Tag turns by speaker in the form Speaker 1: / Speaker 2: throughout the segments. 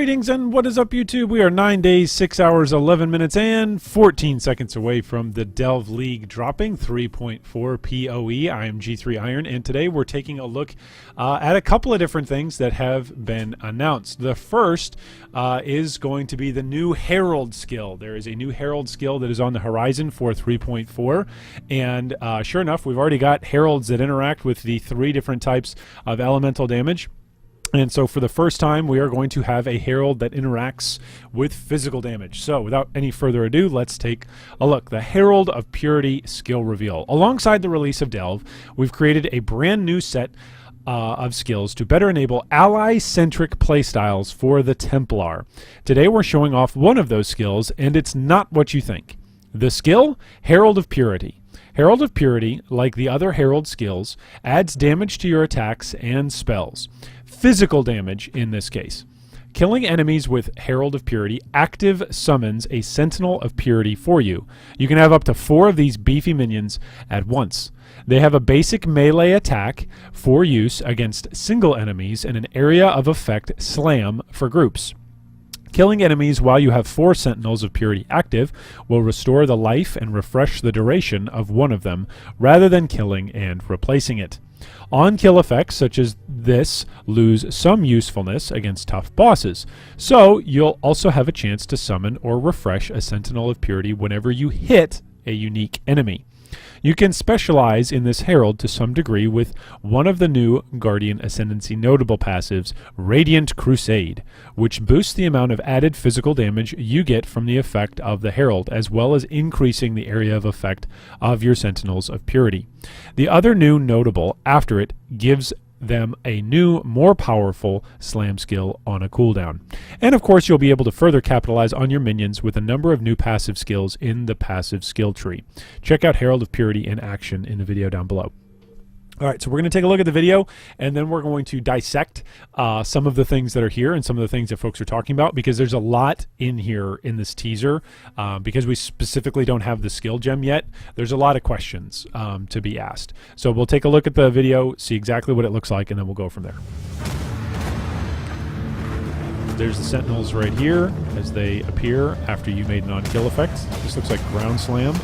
Speaker 1: Greetings and what is up, YouTube? We are 9 days, 6 hours, 11 minutes, and 14 seconds away from the Delve League dropping 3.4 PoE. I am G3 Iron, and today we're taking a look at a couple of different things that have been announced. The first is going to be the new Herald skill. There is a new Herald skill that is on the horizon for 3.4, and sure enough, we've already got Heralds that interact with the 3 different types of elemental damage. And so for the first time, we are going to have a Herald that interacts with physical damage. So without any further ado, let's take a look. The Herald of Purity skill reveal. Alongside the release of Delve, we've created a brand new set of skills to better enable ally-centric playstyles for the Templar. Today we're showing off one of those skills, and it's not what you think. The skill, Herald of Purity. Herald of Purity, like the other Herald skills, adds damage to your attacks and spells. Physical damage in this case. Killing enemies with Herald of Purity active summons a Sentinel of Purity for you. You can have up to 4 of these beefy minions at once. They have a basic melee attack for use against single enemies and an area of effect slam for groups. Killing enemies while you have 4 Sentinels of Purity active will restore the life and refresh the duration of one of them, rather than killing and replacing it. On-kill effects such as this lose some usefulness against tough bosses, so you'll also have a chance to summon or refresh a Sentinel of Purity whenever you hit a unique enemy. You can specialize in this Herald to some degree with one of the new Guardian Ascendancy notable passives, Radiant Crusade, which boosts the amount of added physical damage you get from the effect of the Herald, as well as increasing the area of effect of your Sentinels of Purity. The other new notable after it gives them a new, more powerful slam skill on a cooldown. And of course, you'll be able to further capitalize on your minions with a number of new passive skills in the passive skill tree. Check out Herald of Purity in action in the video down below. All right, so we're going to take a look at the video, and then we're going to dissect some of the things that are here and some of the things that folks are talking about, because there's a lot in here in this teaser. Because we specifically don't have the skill gem yet, there's a lot of questions to be asked. So we'll take a look at the video, see exactly what it looks like, and then we'll go from there. There's the Sentinels right here as they appear after you made an on-kill effect. This looks like ground slam.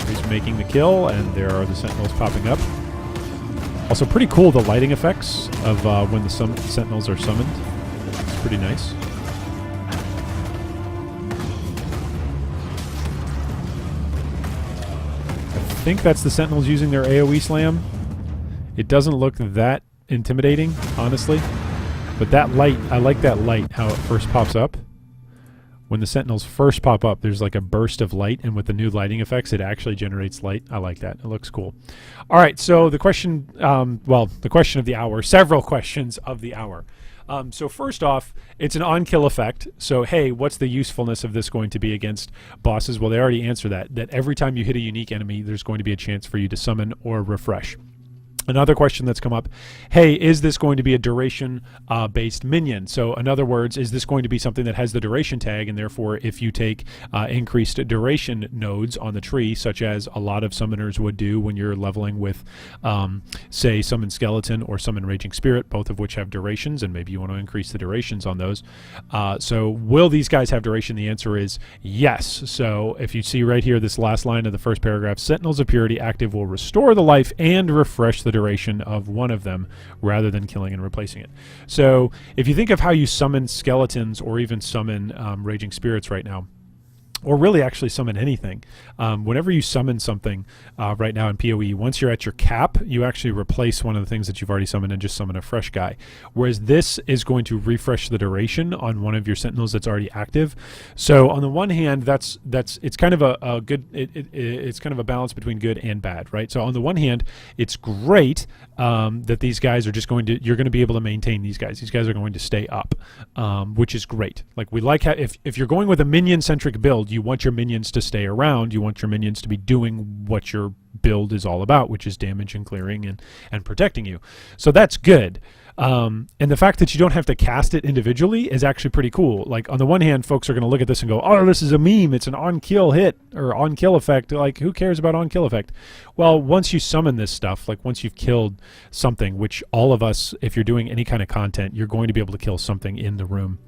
Speaker 1: He's making the kill, and there are the Sentinels popping up. Also pretty cool, the lighting effects of when the Sentinels are summoned. It's pretty nice. I think that's the Sentinels using their AoE slam. It doesn't look that intimidating, honestly. But that light, I like that light, how it first pops up. When the Sentinels first pop up, there's like a burst of light, and with the new lighting effects, it actually generates light. I like that. It looks cool. All right, so the question, the question of the hour, several questions of the hour. So first off, it's an on-kill effect. So, hey, what's the usefulness of this going to be against bosses? Well, they already answer that every time you hit a unique enemy, there's going to be a chance for you to summon or refresh. Another question that's come up, hey, is this going to be a duration-based minion? So in other words, is this going to be something that has the duration tag, and therefore if you take increased duration nodes on the tree, such as a lot of summoners would do when you're leveling with, say, Summon Skeleton or Summon Raging Spirit, both of which have durations, and maybe you want to increase the durations on those. So will these guys have duration? The answer is yes. So if you see right here, this last line of the first paragraph, Sentinels of Purity active will restore the life and refresh the duration of one of them rather than killing and replacing it. So if you think of how you summon skeletons or even summon raging spirits right now, or really actually summon anything, whenever you summon something right now in PoE, once you're at your cap, you actually replace one of the things that you've already summoned and just summon a fresh guy. Whereas this is going to refresh the duration on one of your Sentinels that's already active. So on the one hand, it's kind of a good, it's kind of a balance between good and bad, right? So on the one hand, it's great that these guys are just going to, you're going to be able to maintain these guys. These guys are going to stay up, which is great. Like we like how, if you're going with a minion-centric build, you want your minions to stay around. You want your minions to be doing what your build is all about, which is damage and clearing and protecting you. So that's good. And the fact that you don't have to cast it individually is actually pretty cool. Like on the one hand, folks are going to look at this and go, oh, this is a meme. It's an on-kill hit or on-kill effect. Like who cares about on-kill effect? Well, once you summon this stuff, like once you've killed something, which all of us, if you're doing any kind of content, you're going to be able to kill something in the room.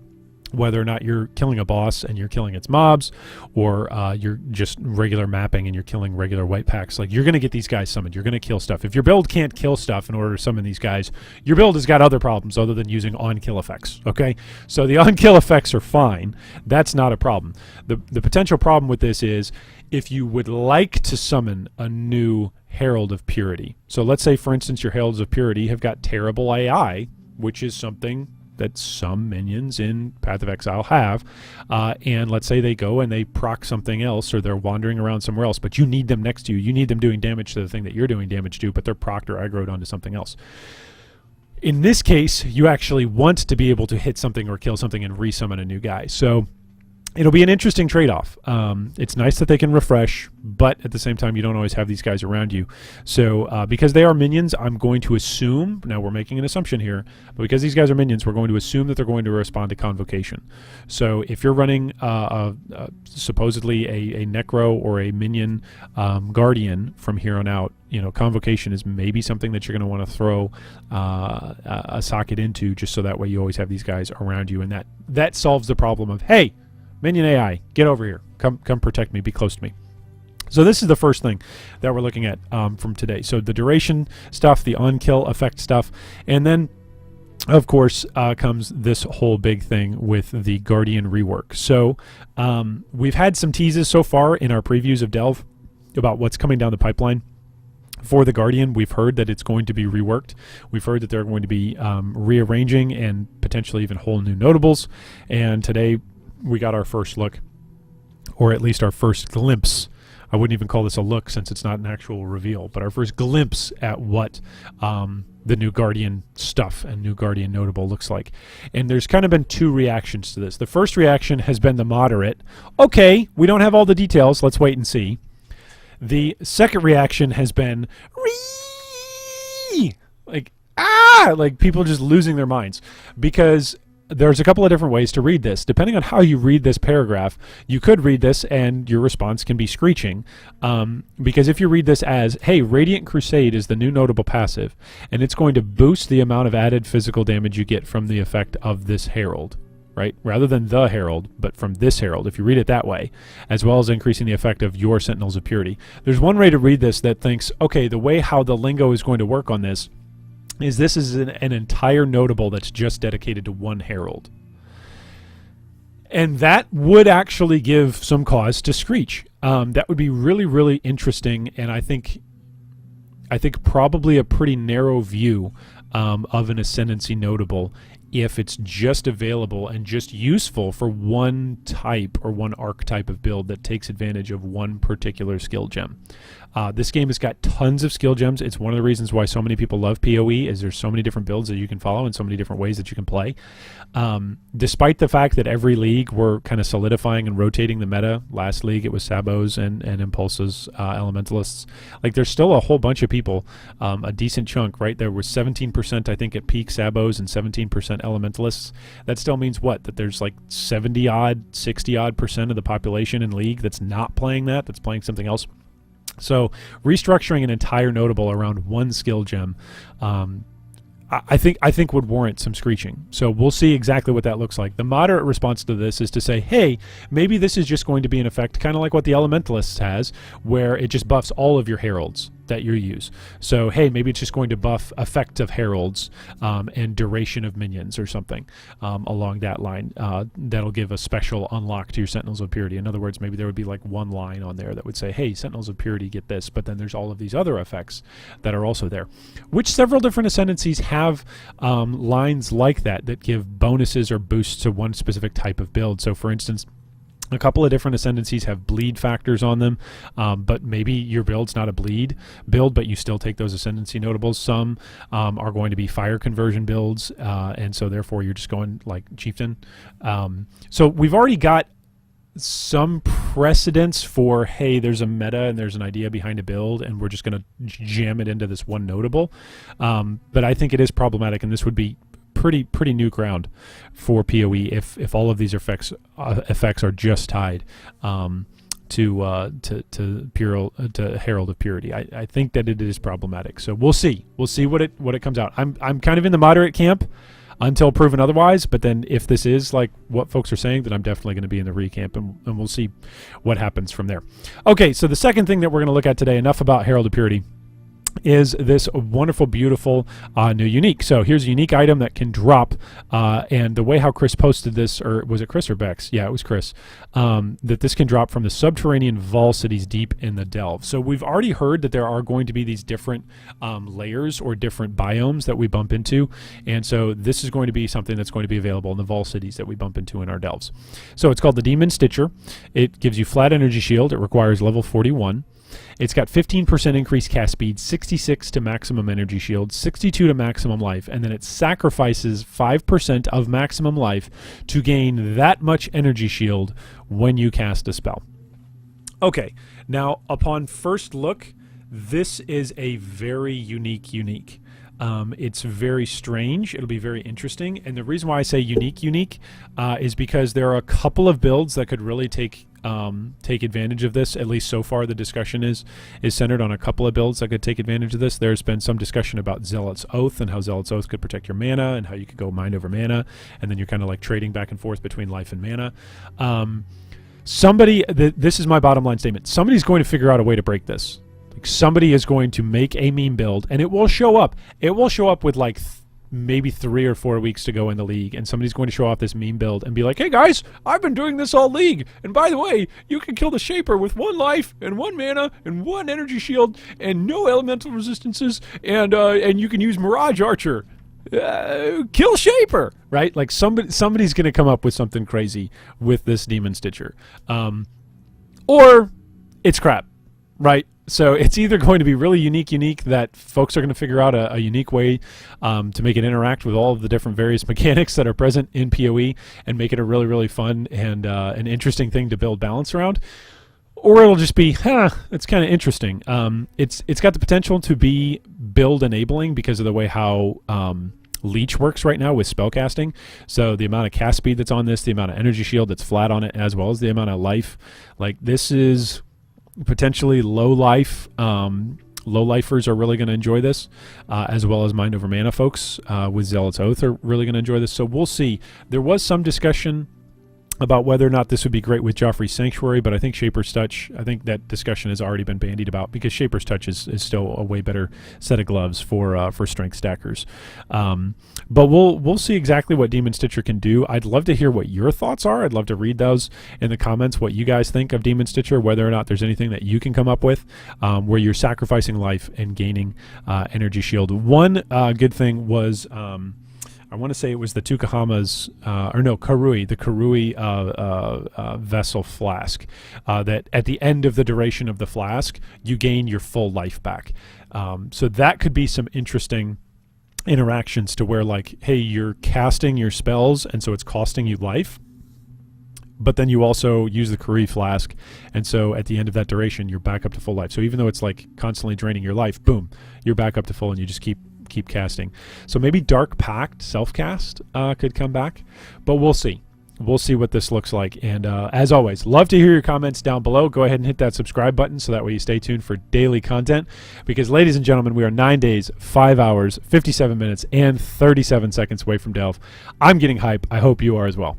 Speaker 1: whether or not you're killing a boss and you're killing its mobs, or you're just regular mapping and you're killing regular white packs. Like, you're going to get these guys summoned. You're going to kill stuff. If your build can't kill stuff in order to summon these guys, your build has got other problems other than using on-kill effects, okay? So the on-kill effects are fine. That's not a problem. The potential problem with this is if you would like to summon a new Herald of Purity. So let's say, for instance, your Heralds of Purity have got terrible AI, which is something that some minions in Path of Exile have, and let's say they go and they proc something else, or they're wandering around somewhere else, but you need them next to you. You need them doing damage to the thing that you're doing damage to, but they're procced or aggroed onto something else. In this case, you actually want to be able to hit something or kill something and resummon a new guy. So it'll be an interesting trade-off. It's nice that they can refresh, but at the same time, you don't always have these guys around you. So because they are minions, I'm going to assume, now we're making an assumption here, but because these guys are minions, we're going to assume that they're going to respond to Convocation. So if you're running supposedly a Necro or a Minion Guardian from here on out, you know, Convocation is maybe something that you're going to want to throw a socket into, just so that way you always have these guys around you, and that solves the problem of, hey, Minion AI, get over here. Come protect me. Be close to me. So this is the first thing that we're looking at from today. So the duration stuff, the on-kill effect stuff, and then, of course, comes this whole big thing with the Guardian rework. So we've had some teases so far in our previews of Delve about what's coming down the pipeline. For the Guardian, we've heard that it's going to be reworked. We've heard that they're going to be rearranging and potentially even whole new notables. And today, we got our first look, or at least our first glimpse. I wouldn't even call this a look since it's not an actual reveal, but our first glimpse at what the new Guardian stuff and new Guardian notable looks like. And there's kind of been two reactions to this. The first reaction has been the moderate, okay, we don't have all the details, let's wait and see. The second reaction has been, like people just losing their minds, because there's a couple of different ways to read this. Depending on how you read this paragraph, you could read this and your response can be screeching. Because if you read this as, hey, Radiant Crusade is the new notable passive, and it's going to boost the amount of added physical damage you get from the effect of this Herald, right? Rather than the Herald, but from this Herald, if you read it that way, as well as increasing the effect of your Sentinels of Purity. There's one way to read this that thinks, okay, the way how the lingo is going to work on this is an entire notable that's just dedicated to one Herald. And that would actually give some cause to screech. That would be really, really interesting, and I think probably a pretty narrow view of an Ascendancy notable if it's just available and just useful for one type or one archetype of build that takes advantage of one particular skill gem. This game has got tons of skill gems. It's one of the reasons why so many people love PoE, is there's so many different builds that you can follow and so many different ways that you can play. Despite the fact that every league we're kind of solidifying and rotating the meta. Last league it was Sabos and Impulses, Elementalists. Like, there's still a whole bunch of people, a decent chunk, right? There was 17% I think at peak Sabos and 17% Elementalists. That still means what? That there's like 70-odd, 60-odd % of the population in league that's not playing that's playing something else. So restructuring an entire notable around one skill gem, I think would warrant some screeching. So we'll see exactly what that looks like. The moderate response to this is to say, hey, maybe this is just going to be an effect kind of like what the Elementalists has, where it just buffs all of your Heralds that you use. So, hey, maybe it's just going to buff effect of Heralds and duration of minions or something along that line. That'll give a special unlock to your Sentinels of Purity. In other words, maybe there would be like one line on there that would say, hey, Sentinels of Purity get this, but then there's all of these other effects that are also there, which several different Ascendancies have lines like that give bonuses or boosts to one specific type of build. So, for instance, a couple of different Ascendancies have bleed factors on them, but maybe your build's not a bleed build, but you still take those Ascendancy notables. Some are going to be fire conversion builds, and so therefore you're just going like Chieftain. So we've already got some precedence for, hey, there's a meta and there's an idea behind a build, and we're just going to jam it into this one notable. But I think it is problematic, and this would be pretty new ground for PoE if all of these effects are just tied to Herald of Purity. I think that it is problematic. So we'll see what it comes out. I'm kind of in the moderate camp. until proven otherwise. But then if this is like what folks are saying, then I'm definitely going to be in the recamp, and we'll see what happens from there. Okay, so the second thing that we're going to look at today, enough about Herald of Purity, is this wonderful, beautiful new unique. So here's a unique item that can drop, and the way how Chris posted this, or was it Chris or Bex? Yeah, it was Chris, that this can drop from the subterranean Vol cities deep in the Delve. So we've already heard that there are going to be these different layers or different biomes that we bump into, and so this is going to be something that's going to be available in the Vol cities that we bump into in our Delves. So it's called the Demon Stitcher. It gives you flat energy shield. It requires level 41. It's got 15% increased cast speed, 66 to maximum energy shield, 62 to maximum life, and then it sacrifices 5% of maximum life to gain that much energy shield when you cast a spell. Okay, now upon first look, this is a very unique. It's very strange. It'll be very interesting, and the reason why I say unique is because there are a couple of builds that could really take advantage of this. At least so far, the discussion is centered on a couple of builds that could take advantage of this. There's been some discussion about Zealot's Oath and how Zealot's Oath could protect your mana and how you could go mind over mana, and then you're kind of like trading back and forth between life and mana. This is my bottom line statement. Somebody's going to figure out a way to break this. Like, somebody is going to make a meme build, and it will show up. It will show up with like maybe 3 or 4 weeks to go in the league, and somebody's going to show off this meme build and be like, hey guys, I've been doing this all league, and by the way, you can kill the Shaper with 1 life and 1 mana and 1 energy shield and no elemental resistances, and you can use Mirage Archer. Kill Shaper, right? Like somebody's going to come up with something crazy with this Demon Stitcher, or it's crap, right? So it's either going to be really unique that folks are going to figure out a unique way to make it interact with all of the different various mechanics that are present in PoE and make it a really fun and an interesting thing to build balance around. Or it'll just be, it's kind of interesting. It's got the potential to be build enabling because of the way how Leech works right now with spellcasting. So the amount of cast speed that's on this, the amount of energy shield that's flat on it, as well as the amount of life. Like, this is potentially low lifers are really going to enjoy this, as well as mind over mana folks with Zealot's Oath are really going to enjoy this. So we'll see. There was some discussion about whether or not this would be great with Joffrey's Sanctuary, but I think Shaper's Touch, I think that discussion has already been bandied about because Shaper's Touch is still a way better set of gloves for strength stackers. But we'll see exactly what Demon Stitcher can do. I'd love to hear what your thoughts are. I'd love to read those in the comments, what you guys think of Demon Stitcher, whether or not there's anything that you can come up with where you're sacrificing life and gaining energy shield. One good thing was I want to say it was the Tukahama's, Karui, the Karui vessel flask, that at the end of the duration of the flask, you gain your full life back. So that could be some interesting interactions to where, like, hey, you're casting your spells, and so it's costing you life, but then you also use the Karui flask, and so at the end of that duration, you're back up to full life. So even though it's like constantly draining your life, boom, you're back up to full, and you just keep casting. So maybe Dark Pact self-cast could come back, but we'll see. We'll see what this looks like. And as always, love to hear your comments down below. Go ahead and hit that subscribe button so that way you stay tuned for daily content, because ladies and gentlemen, we are 9 days, 5 hours, 57 minutes, and 37 seconds away from Delve. I'm getting hype. I hope you are as well.